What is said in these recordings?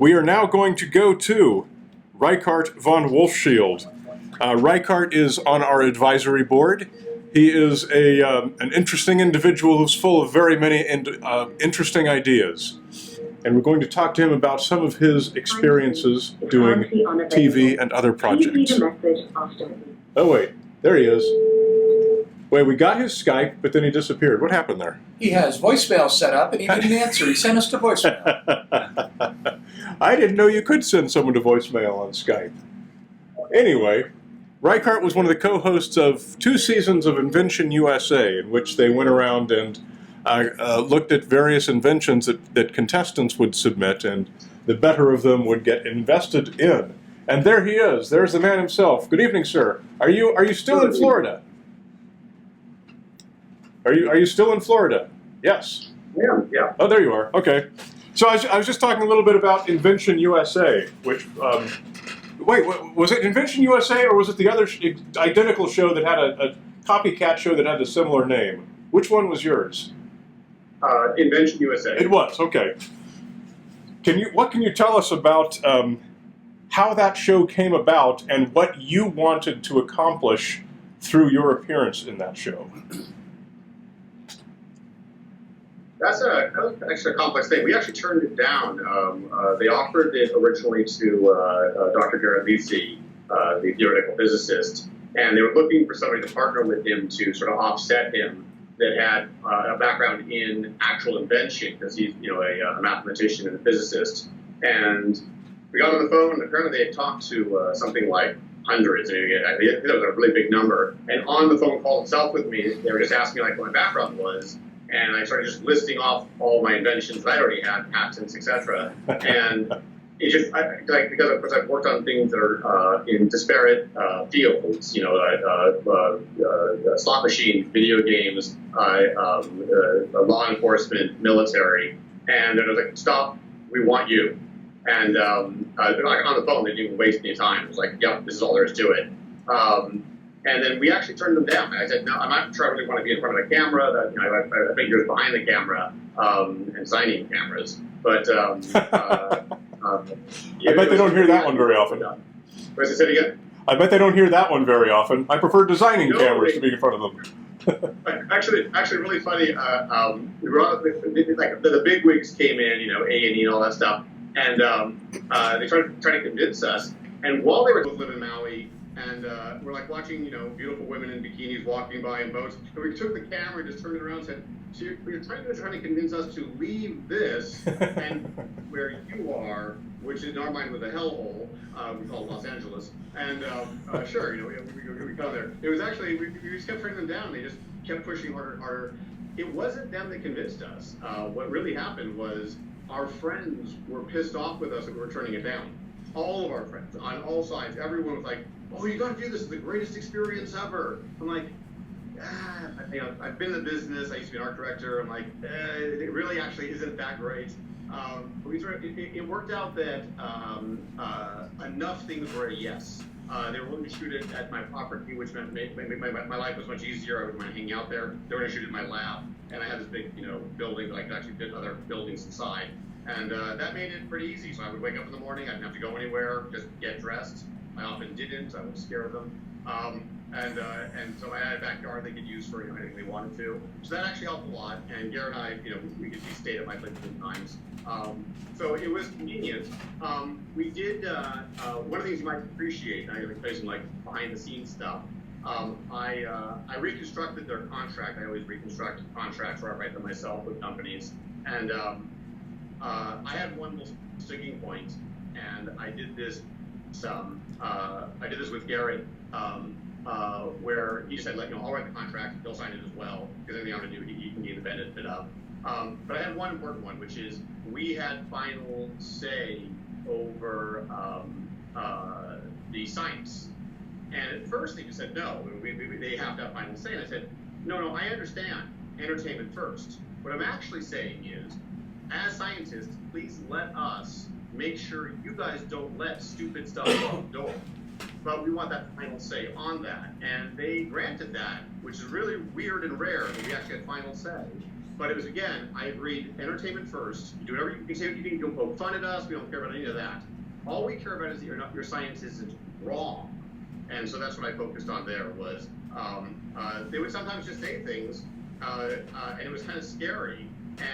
we are now going to go to Reichart Von Wolfsheild. Reichart is on our advisory board. He is an interesting individual who's full of very many interesting ideas. And we're going to talk to him about some of his experiences doing TV and other projects. Oh, wait. There he is. Wait, we got his Skype, but then he disappeared. What happened there? He has voicemail set up, and he didn't answer. He sent us to voicemail. I didn't know you could send someone to voicemail on Skype. Anyway, Reichart was one of the co-hosts of 2 seasons of Invention USA, in which they went around and looked at various inventions that contestants would submit, and the better of them would get invested in. And there he is. There's the man himself. Good evening, sir. Are you still in Florida? Are you still in Florida? Yes. Yeah. Oh, there you are. Okay. So I was just talking a little bit about Invention USA, which, wait, was it Invention USA or was it the other identical show that had a copycat show that had a similar name? Which one was yours? Invention USA. It was, okay. What can you tell us about how that show came about and what you wanted to accomplish through your appearance in that show? That was actually a complex thing. We actually turned it down. They offered it originally to Dr. Garrett Lisi, the theoretical physicist, and they were looking for somebody to partner with him to sort of offset him that had a background in actual invention, because he's a mathematician and a physicist. And we got on the phone, and apparently they had talked to something like hundreds. I think that was a really big number. And on the phone call itself with me, they were just asking like what my background was. And I started just listing off all my inventions that I already had, patents, etc. And it just, because of course I've worked on things that are in disparate fields, slot machines, video games, law enforcement, military. And then I was like, stop, we want you. And on the phone, they didn't even waste any time. It was like, yep, this is all there is to it. And then we actually turned them down. I said, no, I'm not sure I really want to be in front of a camera. I think you're behind the camera and signing cameras. But I bet they don't hear that one very often. What's it say again? I bet they don't hear that one very often. I prefer designing cameras to be in front of them. Actually, really funny. We were on, the big wigs came in, A&E and all that stuff, and they tried to convince us. And while they were living in Maui. And we're like watching, beautiful women in bikinis walking by in boats. And we took the camera and just turned it around and said, so you're trying to convince us to leave this and where you are, which in our mind was a hellhole, we call it Los Angeles. And sure, we go there. It was actually, we just kept turning them down. They just kept pushing harder and harder. It wasn't them that convinced us. What really happened was our friends were pissed off with us that we were turning it down. All of our friends, on all sides, everyone was like, oh, you got to do this. It's the greatest experience ever. I'm like, I've been in the business. I used to be an art director. I'm like, it really actually isn't that great. It worked out that enough things were a yes. They were willing to shoot it at my property, which meant my life was much easier. I wouldn't mind hanging out there. They were going to shoot it in my lab. And I had this big, building that I could actually fit other buildings inside. And that made it pretty easy. So I would wake up in the morning. I didn't have to go anywhere, just get dressed. I often didn't. I was scared of them. And so I had a backyard they could use for anything they wanted to. So that actually helped a lot. And Garrett and I, we could stayed at my place times. So it was convenient. We did, one of the things you might appreciate, and I play some behind the scenes stuff. I reconstructed their contract. I always reconstruct contracts where I write them myself with companies. And I had one little sticking point, and I did this with Garrett, where he said, I'll write the contract, he'll sign it as well, because anything I'm going to do, he can get the benefit of. But I had one important one, which is we had final say over the science. And at first they just said no, they have to have final say. And I said, no, I understand, entertainment first. What I'm actually saying is, as scientists, please let us make sure you guys don't let stupid stuff out the door. But we want that final say on that. And they granted that, which is really weird and rare that we actually had final say. But it was, again, I agreed, entertainment first. You do whatever you can say. You can poke fun at us. We don't care about any of that. All we care about is that your science isn't wrong. And so that's what I focused on there was they would sometimes just say things, and it was kind of scary.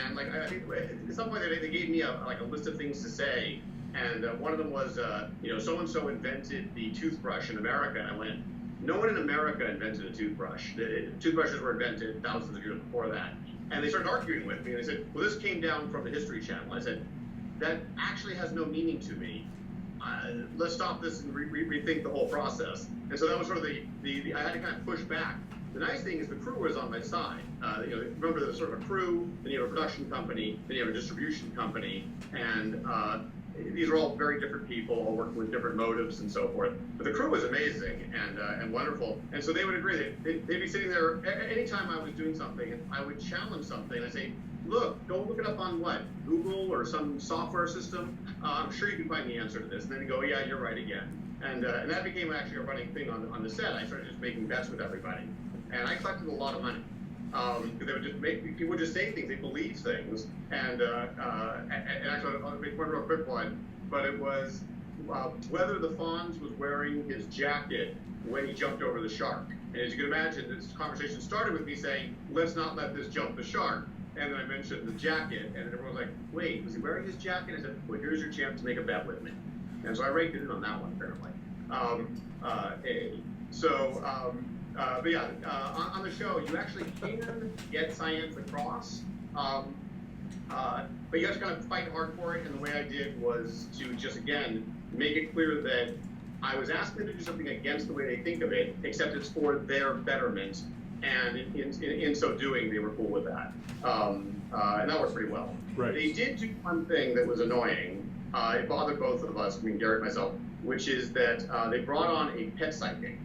And like I think at some point they gave me a list of things to say, and one of them was so and so invented the toothbrush in America. And I went, no one in America invented a toothbrush. Toothbrushes were invented thousands of years before that. And they started arguing with me. And they said, well, this came down from the History Channel. I said, that actually has no meaning to me. Let's stop this and rethink the whole process. And so that was sort of the I had to kind of push back. The nice thing is the crew was on my side. Remember, there's sort of a crew, then you have a production company, then you have a distribution company, and these are all very different people, all working with different motives and so forth. But the crew was amazing and wonderful. And so they would agree. They'd be sitting there anytime I was doing something, and I would challenge something. I'd say, look, go look it up on what? Google or some software system? I'm sure you can find the answer to this. And then they go, yeah, you're right again. And that became actually a running thing on the set. I started just making bets with everybody. And I collected a lot of money. They would just people would just say things, they believe things. And actually, I'll make one real quick one. But it was whether the Fonz was wearing his jacket when he jumped over the shark. And as you can imagine, this conversation started with me saying, let's not let this jump the shark. And then I mentioned the jacket, and everyone was like, wait, was he wearing his jacket? I said, well, here's your chance to make a bet with me. And so I raked it in on that one, apparently. But yeah, on the show, you actually can get science across, but you have to kind of fight hard for it. And the way I did was to just, again, make it clear that I was asking them to do something against the way they think of it, except it's for their betterment. And in so doing, they were cool with that. And that worked pretty well. Right. They did do one thing that was annoying. It bothered both of us, Garrett and myself, which is that they brought on a pet psychic.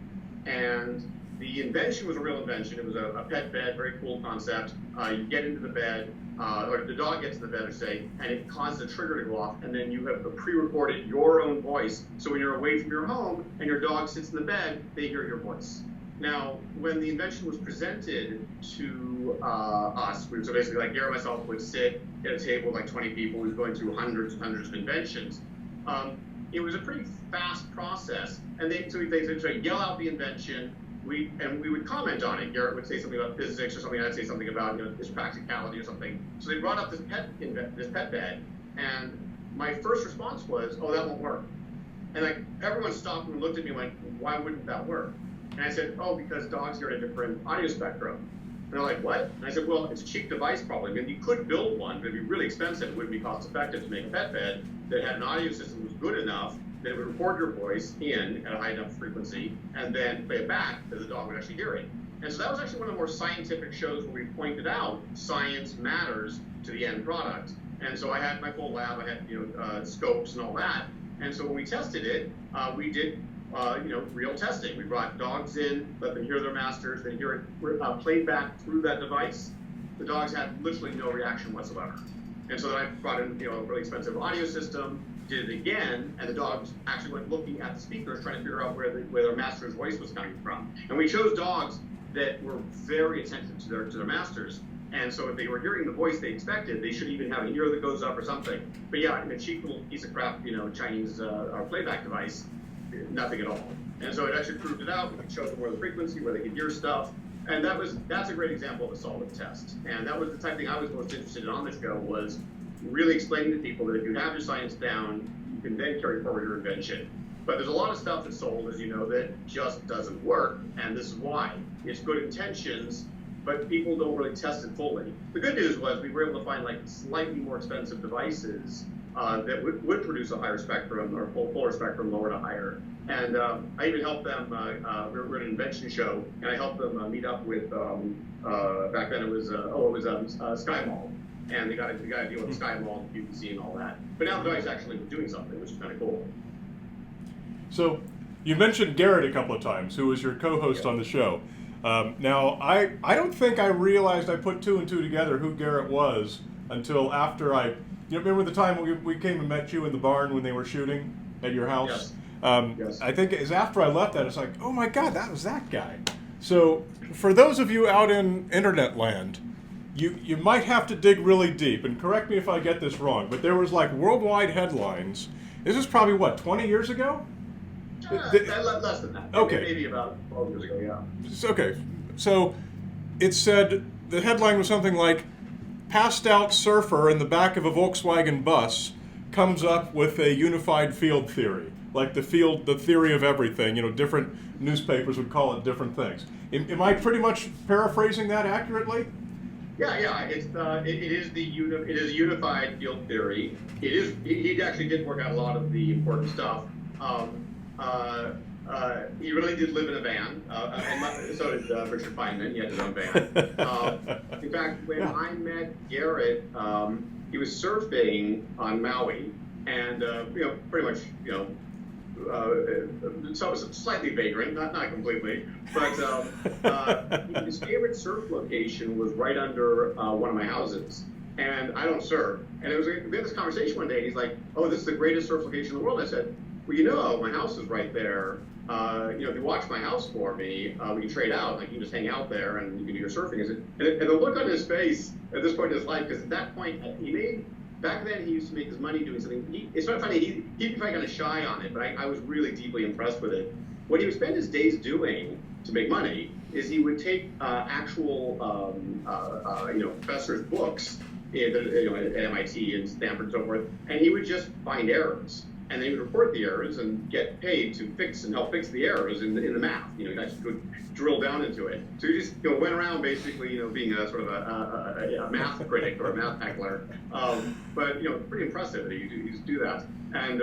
And the invention was a real invention. It was a pet bed, very cool concept. You get into the bed, or the dog gets to the bed, I say, and it causes a trigger to go off, and then you have pre-recorded your own voice. So when you're away from your home and your dog sits in the bed, they hear your voice. Now, when the invention was presented to us, so basically, like Garrett and myself would sit at a table with like 20 people who's going through hundreds and hundreds of inventions. It was a pretty fast process, and they would yell out the invention. We would comment on it. Garrett would say something about physics or something. I'd say something about its practicality or something. So they brought up this pet bed, and my first response was, "Oh, that won't work." And like everyone stopped and looked at me and went, "Why wouldn't that work?" And I said, "Oh, because dogs hear at a different audio spectrum." And they're like, "What?" And I said, "Well, it's a cheap device probably. I mean, you could build one, but it'd be really expensive. It wouldn't be cost effective to make a pet bed that had an audio system that was good enough that it would record your voice in at a high enough frequency and then play it back that the dog would actually hear it." And so that was actually one of the more scientific shows where we pointed out science matters to the end product. And so I had my full lab, I had scopes and all that. And so when we tested it, we did real testing. We brought dogs in, let them hear their masters, then hear it played back through that device. The dogs had literally no reaction whatsoever. And so then I brought in a really expensive audio system, did it again, and the dogs actually went looking at the speakers, trying to figure out where their master's voice was coming from. And we chose dogs that were very attentive to their masters. And so if they were hearing the voice they expected, they should even have an ear that goes up or something. But yeah, in a cheap little piece of crap, Chinese playback device, nothing at all. And so it actually proved it out. We could show them where the frequency, where they could hear stuff. And that's a great example of a solid test. And that was the type of thing I was most interested in on the show, was really explaining to people that if you have your science down, you can then carry forward your invention. But there's a lot of stuff that's sold, as you know, that just doesn't work. And this is why. It's good intentions, but people don't really test it fully. The good news was we were able to find like slightly more expensive devices that would produce a higher spectrum, or fuller spectrum, lower to higher. And I even helped them, we were at an invention show, and I helped them meet up with, back then it was SkyMall. And they got to deal with SkyMall and QVC and all that. But now the guy's actually doing something, which is kind of cool. So you mentioned Garrett a couple of times, who was your co-host on the show. Now, I don't think I realized, I put two and two together who Garrett was until after remember the time we came and met you in the barn when they were shooting at your house? Yes. Yes. I think it's after I left that, it's like, oh my God, that was that guy. So for those of you out in internet land, you might have to dig really deep, and correct me if I get this wrong, but there was like worldwide headlines. This is probably, what, 20 years ago? Less than that. Okay. Maybe about 12 years ago, yeah. Okay, so it said, the headline was something like, passed out surfer in the back of a Volkswagen bus comes up with a unified field theory. Like the theory of everything, different newspapers would call it different things. Am I pretty much paraphrasing that accurately? Yeah. It is a unified field theory. He actually did work out a lot of the important stuff. He really did live in a van, and so did Richard Feynman. He had his own van. In fact, when I met Garrett, he was surfing on Maui, and pretty much, so it was slightly vagrant, not completely, but his favorite surf location was right under one of my houses. And I don't surf. And we had this conversation one day, and he's like, "Oh, this is the greatest surf location in the world." I said, "Well, my house is right there. If you watch my house for me, we can trade out. Like, you can just hang out there and you can do your surfing." And the look on his face at this point in his life, because at that point back then he used to make his money doing something. It's not funny. He'd be probably kind of shy on it, but I was really deeply impressed with it. What he would spend his days doing to make money is he would take actual professors' books at MIT and Stanford and so forth, and he would just find errors. And they would report the errors and get paid to help fix the errors in the math. He actually could drill down into it. So he just went around basically, being a sort of a math critic or a math heckler. But pretty impressive that he used to do that. And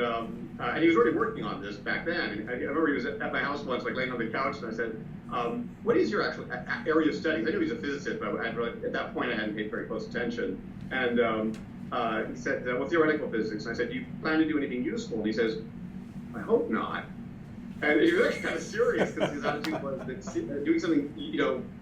he was already working on this back then. I remember he was at my house once, like laying on the couch, and I said, "What is your actual area of studies?" I knew he was a physicist, but at that point I hadn't paid very close attention. And he said, "Well, theoretical physics." And I said, "Do you plan to do anything useful?" And he says, "I hope not." And he was actually kind of serious, because his attitude was that doing something,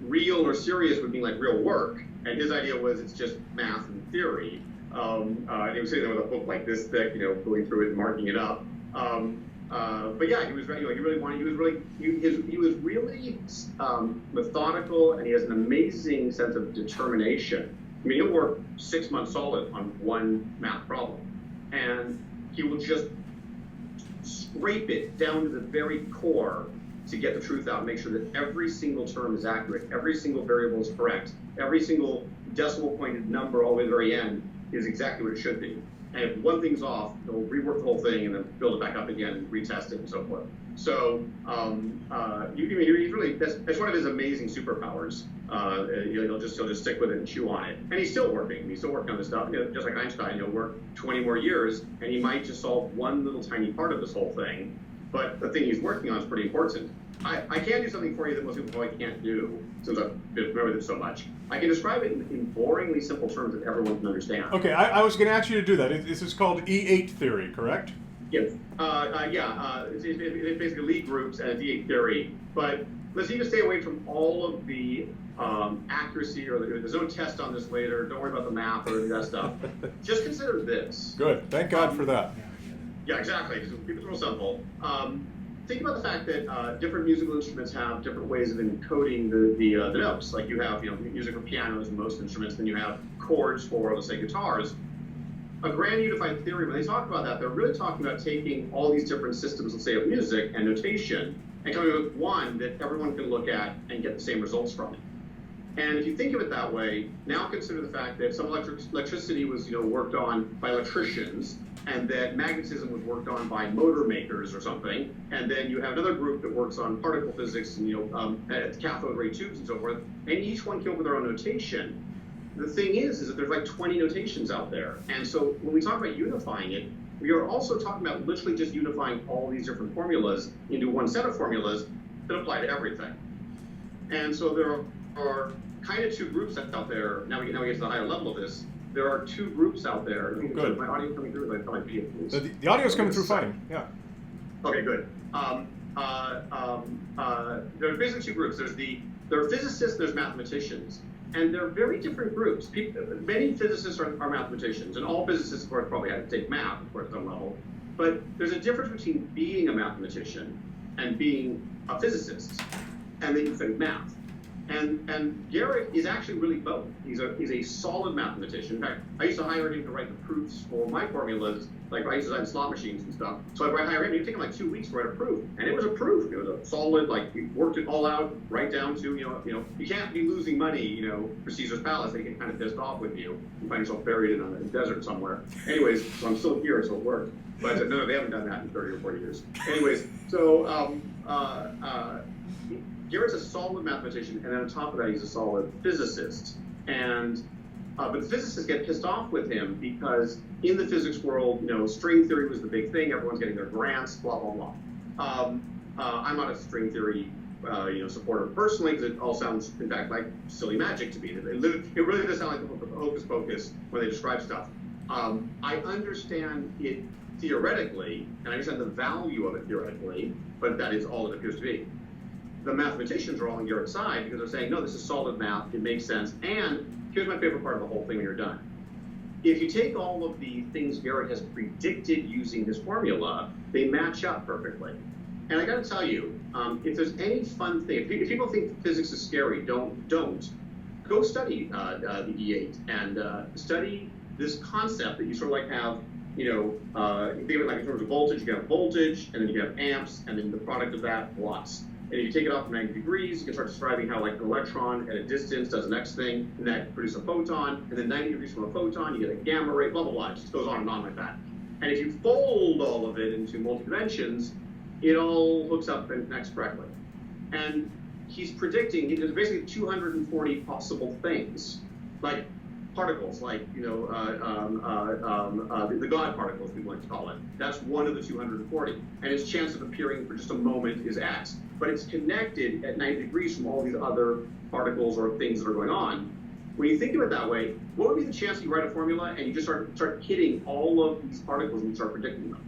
real or serious would mean like real work. And his idea was it's just math and theory. And he was sitting there with a book like this thick, going through it and marking it up. But yeah, he was really methodical, and he has an amazing sense of determination. I mean, he'll work 6 months solid on one math problem, and he will just scrape it down to the very core to get the truth out and make sure that every single term is accurate, every single variable is correct, every single decimal pointed number all the way to the very end is exactly what it should be. And if one thing's off, he'll rework the whole thing and then build it back up again, retest it, and so forth. So he's really that's one of his amazing superpowers. He'll just stick with it and chew on it. And he's still working. He's still working on this stuff. Just like Einstein, he'll work 20 more years, and he might just solve one little tiny part of this whole thing. But the thing he's working on is pretty important. I can do something for you that most people probably can't do, since I've been familiar with it so much. I can describe it in boringly simple terms that everyone can understand. Okay, I was going to ask you to do that. This is called E8 theory, correct? Yes. It's basically Lie groups and D8 theory. But let's even stay away from all of the accuracy, or there's no test on this later. Don't worry about the math or that stuff. Just consider this. Good. Thank God for that. Yeah, exactly. Keep it real simple. Think about the fact that different musical instruments have different ways of encoding the notes. Like you have music for pianos and most instruments, then you have chords for, let's say, guitars. A grand unified theory, when they talk about that, they're really talking about taking all these different systems, let's say, of music and notation, and coming up with one that everyone can look at and get the same results from it. And if you think of it that way, now consider the fact that some electricity was worked on by electricians, and that magnetism was worked on by motor makers or something, and then you have another group that works on particle physics and cathode ray tubes and so forth, and each one came up with their own notation. The thing is that there's like 20 notations out there, and so when we talk about unifying it, we are also talking about literally just unifying all these different formulas into one set of formulas that apply to everything. And so there are kind of two groups out there. Now we get to the higher level of this. There are two groups out there. Good. My audio coming through? Like, my video, please. The audio's coming through fine. Yeah. Okay, good. There are basically two groups. There are physicists. There's mathematicians, and they're very different groups. Many physicists are mathematicians, and all physicists, of course, probably have to take math, of course, at some level. But there's a difference between being a mathematician and being a physicist, and then you study math. And Garrett is actually really both. He's a solid mathematician. In fact, I used to hire him to write the proofs for my formulas. Like I used to design slot machines and stuff. So I'd hire him. It'd take him like 2 weeks to write a proof, and it was a proof. It was a solid, like he worked it all out, right down to you can't be losing money, for Caesar's Palace. They get kind of pissed off with you. You find yourself buried in a desert somewhere. Anyways, so I'm still here, so it worked. But no, they haven't done that in 30 or 40 years. Anyways, so Garrett's a solid mathematician, and then on top of that, he's a solid physicist. And but the physicists get pissed off with him because in the physics world, string theory was the big thing. Everyone's getting their grants, blah blah blah. I'm not a string theory, supporter personally, because it all sounds, in fact, like silly magic to me. It really does sound like hocus pocus when they describe stuff. I understand it theoretically, and I understand the value of it theoretically, but that is all it appears to be. The mathematicians are all on Garrett's side because they're saying, no, this is solid math, it makes sense, and here's my favorite part of the whole thing when you're done. If you take all of the things Garrett has predicted using his formula, they match up perfectly. And I gotta tell you, if there's any fun thing, if people think physics is scary, don't. Go study the E8 and study this concept that you sort of like have, think of it like in terms of voltage, you can have voltage, and then you can have amps, and then the product of that, watts. And if you take it off from 90 degrees, you can start describing how like an electron at a distance does the next thing, and that produces a photon, and then 90 degrees from a photon, you get a gamma ray, blah, blah, blah. It just goes on and on like that. And if you fold all of it into multi-dimensions, it all hooks up and connects correctly. And he's predicting, there's basically 240 possible things, like particles, like, the God particles, people like to call it. That's one of the 240. And its chance of appearing for just a moment is X. But it's connected at 90 degrees from all these other particles or things that are going on. When you think of it that way, what would be the chance you write a formula and you just start hitting all of these particles and start predicting them?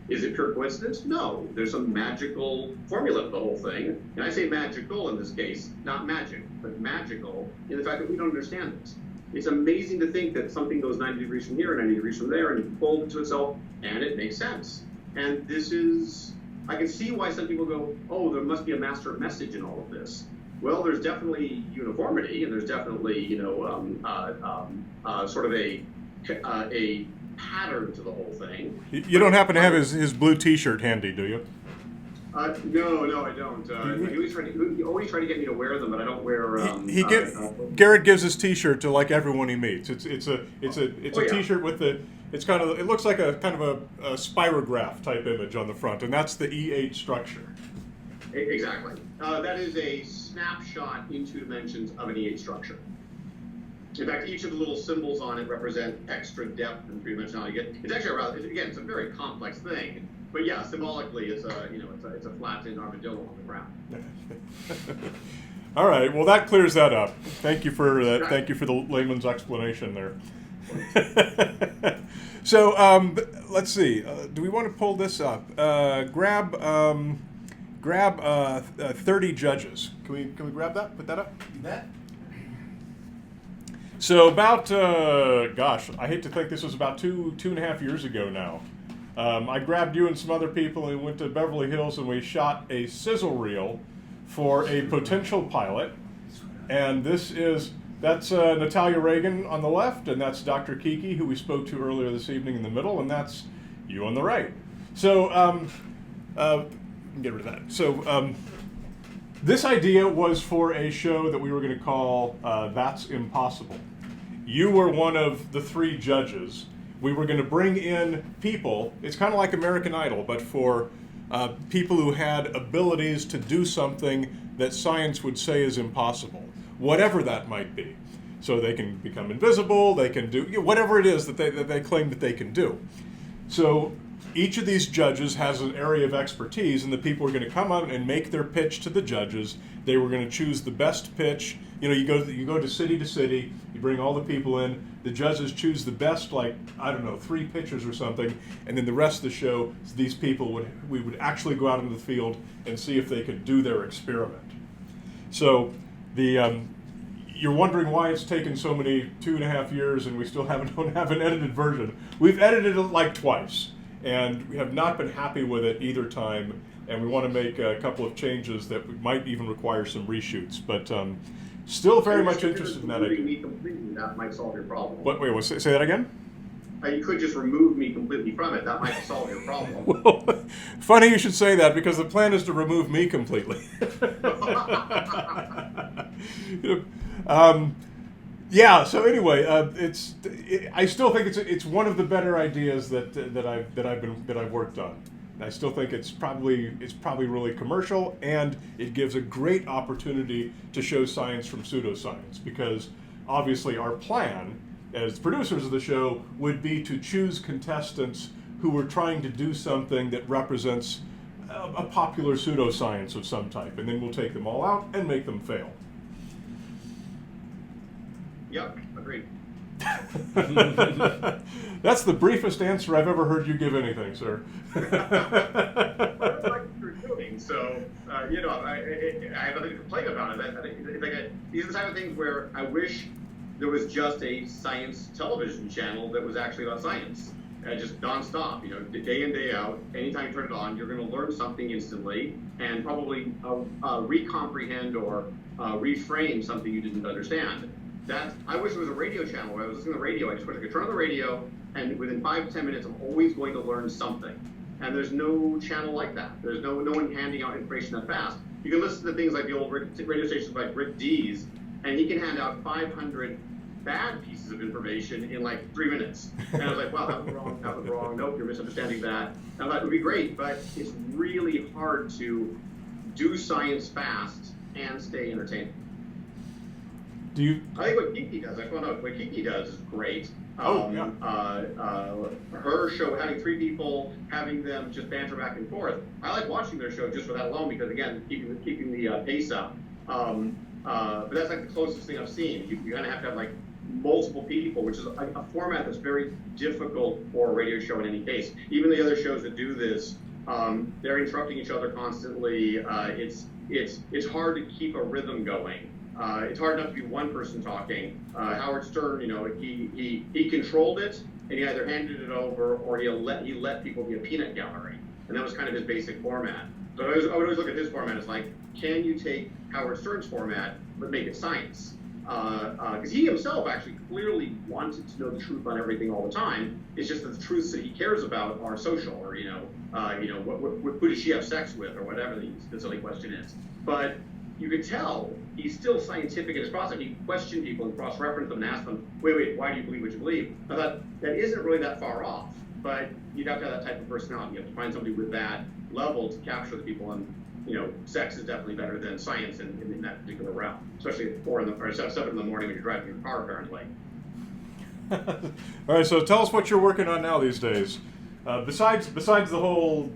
Is it pure coincidence? No. There's some magical formula for the whole thing. And I say magical in this case, not magic, but magical in the fact that we don't understand this. It's amazing to think that something goes 90 degrees from here and 90 degrees from there, and you fold it to itself, and it makes sense. And this is, I can see why some people go, oh, there must be a master message in all of this. Well, there's definitely uniformity, and there's definitely, sort of a pattern to the whole thing. You don't happen to have his blue T-shirt handy, do you? No, I don't. He always tried to get me to wear them, but I don't wear. Garrett gives his T-shirt to like everyone he meets. It's a T-shirt with it looks like a kind of a spirograph type image on the front, and that's the E8 structure. Exactly. That is a snapshot in 2 dimensions of an E8 structure. In fact, each of the little symbols on it represent extra depth and 3-dimensionality. It's actually it's a very complex thing. But yeah, symbolically, it's a flattened armadillo on the ground. All right. Well, that clears that up. Thank you for that. Right. Thank you for the layman's explanation there. So let's see. Do we want to pull this up? Grab 30 judges. Can we grab that? Put that up. You bet. So about I hate to think this was about two and a half years ago now. I grabbed you and some other people and we went to Beverly Hills and we shot a sizzle reel for a potential pilot. And that's Natalia Reagan on the left, and that's Dr. Kiki, who we spoke to earlier this evening, in the middle, and that's you on the right. So, get rid of that. So, this idea was for a show that we were going to call That's Impossible. You were one of the 3 judges. We were going to bring in people, it's kind of like American Idol, but for people who had abilities to do something that science would say is impossible, whatever that might be. So they can become invisible, they can do whatever it is that they claim that they can do. So each of these judges has an area of expertise, and the people are going to come out and make their pitch to the judges. They were going to choose the best pitch. You go to city, you bring all the people in, the judges choose the best, 3 pitchers or something, and then the rest of the show, these people we would actually go out into the field and see if they could do their experiment. So you're wondering why it's taken so many 2.5 years and we still don't have an edited version. We've edited it twice, and we have not been happy with it either time, and we want to make a couple of changes that might even require some reshoots. But Still very much interested in that removing idea. me completely, that might solve your problem. Wait, say that again? You could just remove me completely from it. That might solve your problem. Well, funny you should say that, because the plan is to remove me completely. Yeah. So anyway, I still think it's one of the better ideas that I've worked on. I still think it's probably really commercial, and it gives a great opportunity to show science from pseudoscience, because obviously our plan as producers of the show would be to choose contestants who were trying to do something that represents a popular pseudoscience of some type, and then we'll take them all out and make them fail. Yep, agreed. That's the briefest answer I've ever heard you give anything, sir. That's like what you're doing. So, I have nothing to complain about it. I think these are the type of things where I wish there was just a science television channel that was actually about science. Just nonstop, day in, day out. Anytime you turn it on, you're going to learn something instantly, and probably recomprehend or reframe something you didn't understand. I wish there was a radio channel where I was listening to the radio. I just wish I could turn on the radio, and within 5 to 10 minutes, I'm always going to learn something. And there's no channel like that. There's no one handing out information that fast. You can listen to things like the old radio stations like Rick Dees, and he can hand out 500 bad pieces of information in like 3 minutes. And I was like, wow, that was wrong. Nope, you're misunderstanding that. And I thought it would be great, but it's really hard to do science fast and stay entertaining. I think what Kiki does, I found out what Kiki does is great. Her show, having 3 people, having them just banter back and forth. I like watching their show just for that alone, because again, keeping the pace up. But that's like the closest thing I've seen. You kind of have to have like multiple people, which is a format that's very difficult for a radio show in any case. Even the other shows that do this, they're interrupting each other constantly. It's hard to keep a rhythm going. It's hard enough to be one person talking. Howard Stern, he controlled it, and he either handed it over or he let people be a peanut gallery, and that was kind of his basic format. So I would always look at his format as like, can you take Howard Stern's format but make it science? Because he himself actually clearly wanted to know the truth on everything all the time. It's just that the truths that he cares about are social, or who does she have sex with, or whatever the silly question is. But you could tell he's still scientific in his process. He questioned people and cross-referenced them and asked them, wait, why do you believe what you believe? I thought that isn't really that far off, but you'd have to have that type of personality. You have to find somebody with that level to capture the people. And sex is definitely better than science in that particular realm, especially at 4 or 7 in the morning when you're driving your car, apparently. All right, so tell us what you're working on now these days. Besides the whole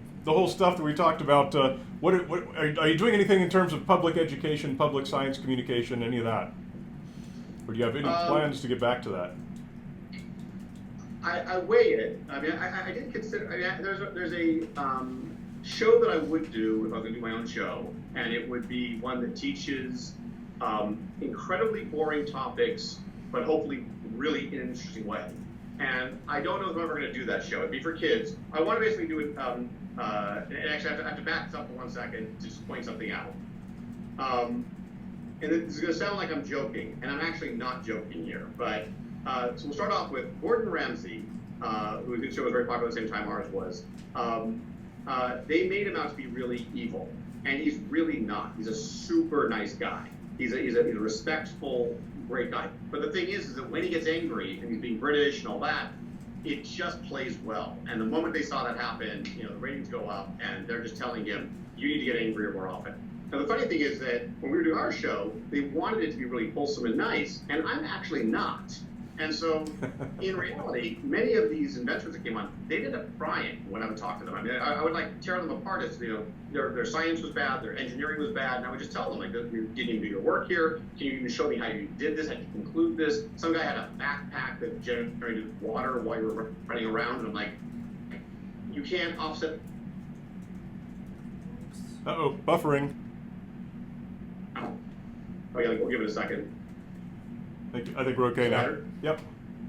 stuff that we talked about, what are you doing anything in terms of public education, public science communication, any of that? Or do you have any plans to get back to that? I weigh it. I mean, I did consider. There's a show that I would do if I was going to do my own show, and it would be one that teaches incredibly boring topics, but hopefully really in an interesting way. And I don't know if I'm ever going to do that show. It'd be for kids. I want to basically do it. And actually, I have to back this up for 1 second to just point something out. And this is going to sound like I'm joking, and I'm actually not joking here. But so we'll start off with Gordon Ramsay, whose show was very popular at the same time ours was. They made him out to be really evil, and he's really not. He's a super nice guy. He's a respectful, great guy. But the thing is that when he gets angry and he's being British and all that, it just plays well. And the moment they saw that happen, the ratings go up, and they're just telling him, you need to get angrier more often. Now, the funny thing is that when we were doing our show, they wanted it to be really wholesome and nice, and I'm actually not. And so, in reality, many of these inventors that came on, they ended up crying when I would talk to them. I mean, I would tear them apart as their science was bad, their engineering was bad, and I would just tell them you didn't even do your work here. Can you even show me how you did this? How did you conclude this? Some guy had a backpack that generated water while you were running around, and I'm like, you can't offset. Buffering. Oh yeah, we'll give it a second. I think we're okay now. Yep,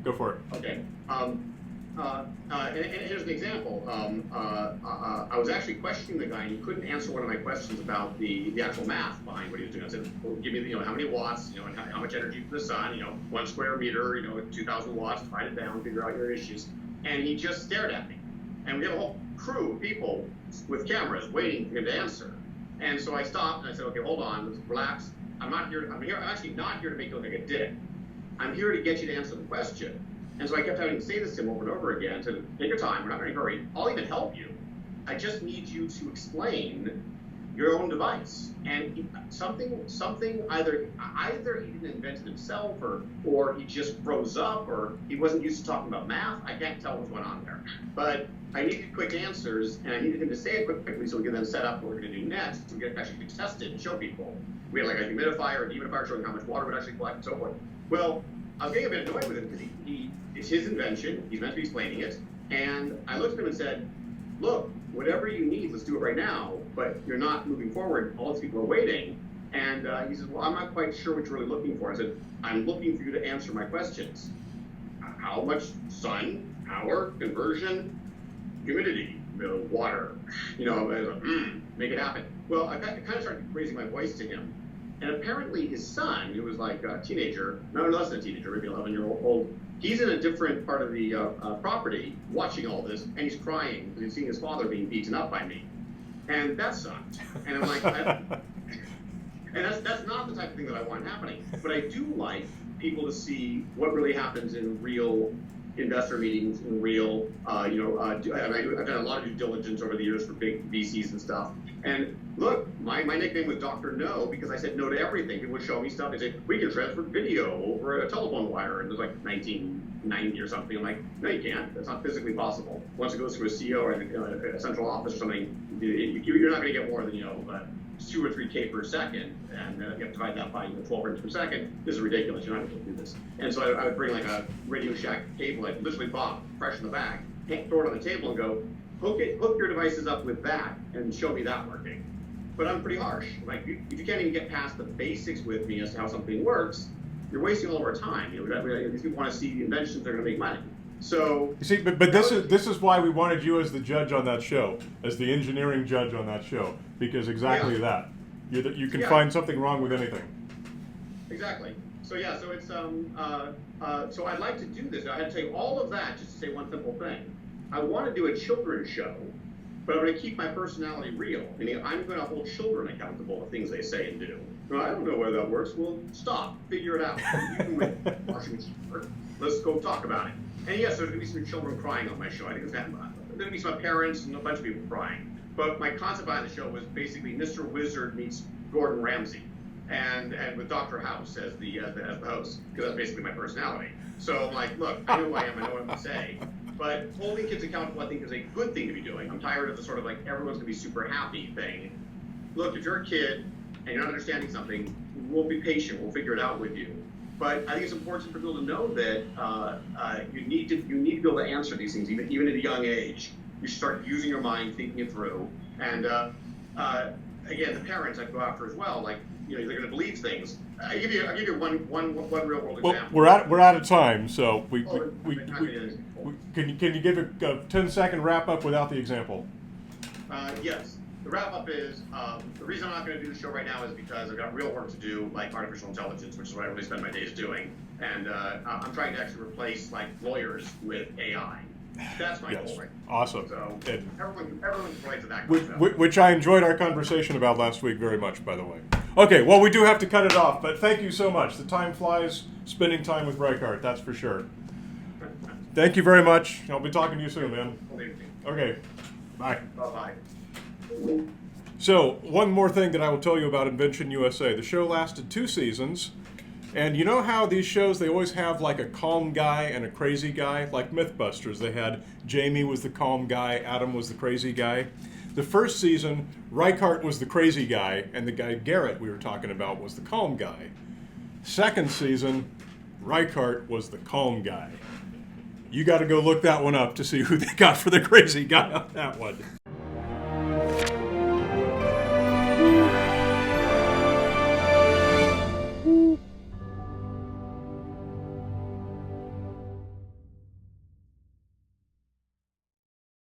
go for it. Okay. and here's an example. I was actually questioning the guy, and he couldn't answer one of my questions about the actual math behind what he was doing. I said, well, give me, how many watts, and how much energy from the sun, 1 square meter, 2,000 watts, divide it down, figure out your issues. And he just stared at me. And we have a whole crew of people with cameras waiting for him to answer. And so I stopped and I said, okay, hold on, let's relax. I'm actually not here to make you look like a dick. I'm here to get you to answer the question. And so I kept having to say this to him over and over again, to take your time, we're not in a hurry. I'll even help you. I just need you to explain your own device. And something either he didn't invent it himself, or he just froze up, or he wasn't used to talking about math. I can't tell what's going on there. But I needed quick answers, and I needed him to say it quickly so we could then set up what we're going to do next to get actually test it and show people. We had like a humidifier, a dehumidifier showing how much water would actually collect and so forth. Well, I was getting a bit annoyed with him because it's his invention. He's meant to be explaining it. And I looked at him and said, look, whatever you need, let's do it right now. But you're not moving forward. All these people are waiting. And he says, well, I'm not quite sure what you're really looking for. I said, I'm looking for you to answer my questions. How much sun, power, conversion, humidity, water, make it happen. Well, I kind of started raising my voice to him. And apparently his son, who was like a teenager, no less than a teenager, maybe 11-year-old, he's in a different part of the property watching all this, and he's crying because he's seeing his father being beaten up by me. And that sucked. And I'm like, and that's not the type of thing that I want happening. But I do like people to see what really happens in real investor meetings, in real, I've done a lot of due diligence over the years for big VCs and stuff. And look, my nickname was Dr. No because I said no to everything. People would show me stuff. They say, we can transfer video over a telephone wire. And it was like 1990 or something. I'm like, no, you can't. That's not physically possible. Once it goes through a CO or a central office or something, you're not going to get more than, 2 or 3K per second, and you have to divide that by 12 frames per second. This is ridiculous. You're not going to do this. And so I would bring like a Radio Shack cable I'd literally bought fresh in the back, throw it on the table and go, hook your devices up with that and show me that working. But I'm pretty harsh. Like, if you can't even get past the basics with me as to how something works, you're wasting all of our time. These people want to see inventions that are going to make money. So you see, but this is why we wanted you as the judge on that show, as the engineering judge on that show, because exactly that you can find something wrong with anything. Exactly. So it's so I'd like to do this. I had to say all of that just to say one simple thing. I want to do a children's show, but I'm going to keep my personality real. Meaning I'm going to hold children accountable for things they say and do. Well, I don't know whether that works. Well, stop. Figure it out. You can win washing machine. Let's go talk about it. And yes, there's going to be some children crying on my show. I think there's going to be some parents and a bunch of people crying. But my concept behind the show was basically Mr. Wizard meets Gordon Ramsay, and with Dr. House as the host, because that's basically my personality. So I'm like, look, I know who I am, I know what I'm going to say. But holding kids accountable, I think, is a good thing to be doing. I'm tired of the sort of like everyone's going to be super happy thing. Look, if you're a kid and you're not understanding something, we'll be patient. We'll figure it out with you. But I think it's important for people to know that you need to be able to answer these things, even at a young age. You should start using your mind, thinking it through. And again, the parents I'd go after as well. Like, they're going to believe things. I'll give you one real world example. Well, we're out of time, so can you give a 10-second wrap up without the example? Yes. The wrap up is the reason I'm not going to do the show right now is because I've got real work to do, like artificial intelligence, which is what I really spend my days doing. And I'm trying to actually replace like lawyers with AI. That's my goal right now. Awesome. So everyone can relate to that. Which I enjoyed our conversation about last week very much, by the way. Okay, well, we do have to cut it off, but thank you so much. The time flies spending time with Reichart, that's for sure. Thank you very much. I'll be talking to you soon, man. Okay, bye. Bye-bye. So, one more thing that I will tell you about Invention USA. The show lasted 2 seasons. And you know how these shows, they always have like a calm guy and a crazy guy? Like Mythbusters, they had Jamie was the calm guy, Adam was the crazy guy. The first season, Reichart was the crazy guy, and the guy Garrett we were talking about was the calm guy. Second season, Reichart was the calm guy. You got to go look that one up to see who they got for the crazy guy on that one.